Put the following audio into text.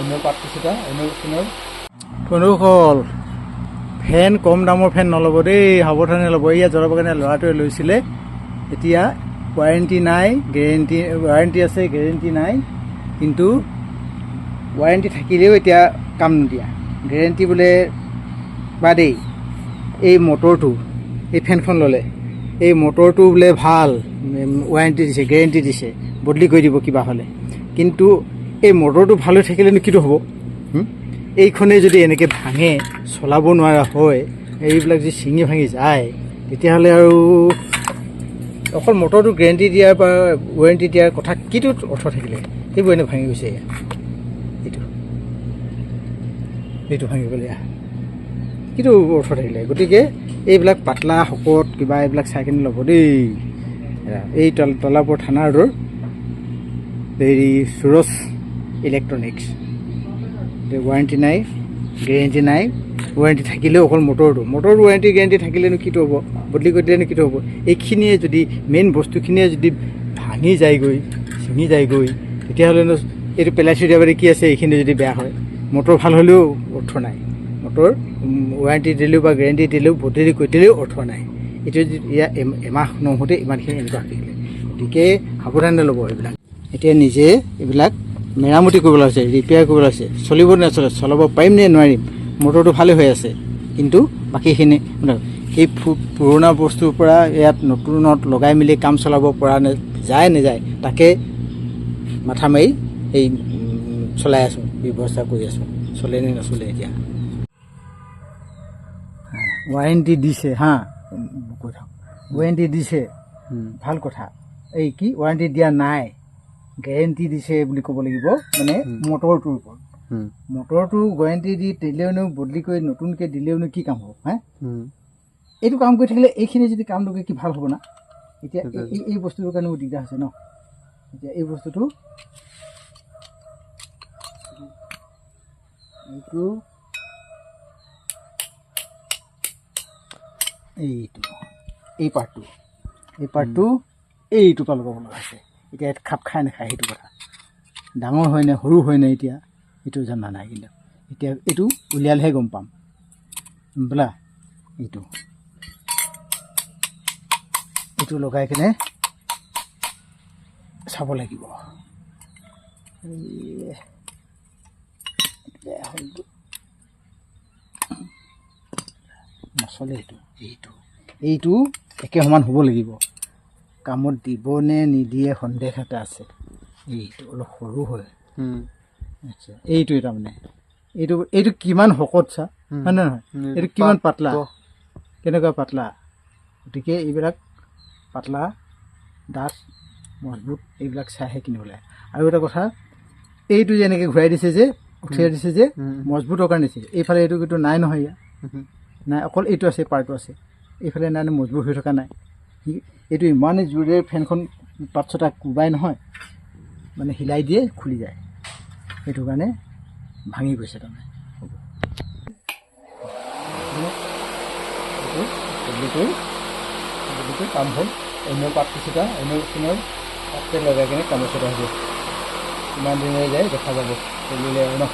অন্য পাতটো চিটা অন্য ফেনৰ বন্ধুসকল ফেন কম দামৰ ফেন নল'ব দেই, সাৱধানে ল'ব। এয়া জলবাগানে ল'ৰাটোৱে লৈছিলে, এতিয়া ৱাৰেণ্টি নাই, ৱাৰেণ্টি আছে, গেৰেণ্টি নাই। কিন্তু ৱাৰেণ্টি থাকিলেও এতিয়া কাম নিদিয়া, গেৰেণ্টি বোলে বাদেই। এই মটৰটো, এই ফেনখন ল'লে এই মটৰটো বোলে ভাল, ৱাৰেণ্টি দিছে, গেৰেণ্টি দিছে, বদলি কৰি দিব কিবা হ'লে। কিন্তু এই মটৰটো ভাল হৈ থাকিলেনো কিটো হ'ব? এইখনে যদি এনেকৈ ভাঙে, চলাব নোৱাৰা হয়, এইবিলাক যদি ছিঙি ভাঙি যায়, তেতিয়াহ'লে আৰু অকল মটৰটো গেৰেণ্টি দিয়াৰ বা ৱাৰেণ্টি দিয়াৰ কথা কিটো অৰ্থ থাকিলে? সেইবোৰ এনে ভাঙি গৈছে। এইটো ভাঙি গ'ল, কিটো অৰ্থ থাকিলে? গতিকে এইবিলাক পাতলা শকত কিবা এইবিলাক চাই কিনে ল'ব দেই। এই তলাপুৰ থানাৰ হেৰি সুৰজ ইলেক্ট্ৰনিক্স, ৱাৰেণ্টি নাই, গেৰেণ্টি নাই। ৱাৰেণ্টি থাকিলেও অকল মটৰটো ৱাৰেণ্টি গেৰেণ্টি থাকিলেনো কিটো হ'ব? বদলি কৰি দিলেনো কিটো হ'ব? এইখিনিয়ে যদি মেইন বস্তুখিনিয়ে যদি ভাঙি যায়গৈ, ছিঙি যায়গৈ, তেতিয়াহ'লেনো এইটো পেলাই থৈ দিয়াৰ কি আছে? এইখিনি যদি বেয়া হয়, মটৰ ভাল হ'লেও অৰ্থ নাই, মটৰ ৱাৰেণ্টি দিলেও বা গেৰেণ্টি দিলেও বদলি কৰি দিলেও অৰ্থ নাই। এইটো যদি ইয়াৰ এমাহ নহওঁতে ইমানখিনি এনেকুৱা থাকিলে, গতিকে সাৱধানে ল'ব এইবিলাক। এতিয়া নিজে এইবিলাক মেৰামতি কৰিবলৈ আছে, ৰিপেয়াৰ কৰিবলৈ আছে। চলিব নচলে, চলাব পাৰিম নে নোৱাৰিম? মটৰটো ভালে হৈ আছে, কিন্তু বাকীখিনি সেই পুৰণা বস্তুৰ পৰা ইয়াত নতুনত লগাই মেলি কাম চলাব পৰা যায় নাযায়, তাকে মাথা মাৰি এই চলাই আছোঁ, ব্যৱস্থা কৰি আছোঁ। চলে নে নচলে এতিয়া? ৱাৰেণ্টি দিছে, কৈ থাকক, ৱাৰেণ্টি দিছে, ভাল কথা। এই কি ৱাৰেণ্টি দিয়া নাই, গেৰেণ্টি দিছে বুলি ক'ব লাগিব। মানে মটৰটোৰ ওপৰত, মটৰটো ৱাৰেণ্টি দি দিলেওনো বদলি কৰি নতুনকৈ দিলেওনো কি কাম হ'ব? এইটো কাম কৰি থাকিলে এইখিনি যদি কাম নকৰে কি ভাল হ'ব না? এতিয়া এই বস্তুটোৰ কাৰণে মোৰ দিগদাৰ হৈছে ন। এতিয়া এই বস্তুটো এইটো এই পাৰ্টটো এইটোৰ পৰা লগাব লগা হৈছে। এতিয়া ইয়াত খাপ খাই নাখায়, সেইটো কথা। ডাঙৰ হয় নে সৰু হয় নে এতিয়া এইটো জনা নাই, কিন্তু এতিয়া এইটো উলিয়ালেহে গম পাম বোলা। এইটো লগাই কিনে চাব লাগিব। নচলে এইটো একে সমান হ'ব লাগিব। কামত দিব নে নিদিয়ে সন্দেহ এটা আছে। এইটো অলপ সৰু হয়। আচ্ছা, এইটোৱে তাৰমানে এইটো কিমান শকত চা, হয় নে নহয়? এইটো কিমান পাতলা, কেনেকুৱা পাতলা। গতিকে এইবিলাক পাতলা, ডাঠ, মজবুত এইবিলাক চাইহে কিনিব লাগে। আৰু এটা কথা, এইটো যে এনেকৈ ঘূৰাই দিছে যে, উঠিয়াই দিছে যে, মজবুতৰ কাৰণে দিছে। এইফালে এইটো কিন্তু নাই নহয়, ইয়াৰ নাই, অকল এইটো আছে, পাৰ্টটো আছে। এইফালে নাই, মজবুত হৈ থকা নাই। এইটো ইমানেই জোৰে ফেনখন পাত চটা কোবাই নহয়, মানে হিলাই দিয়ে, খুলি যায়। সেইটো কাৰণে ভাঙি গৈছে তাৰমানে। এইটো কাম হ'ল। অন্য পাতটো চিটা অন্য ফেনৰ পাততে লগাই কিনে কামত চটা হ'ব। কিমান দিনলৈ যায় দেখা যাব, চলিলে আৰু ন।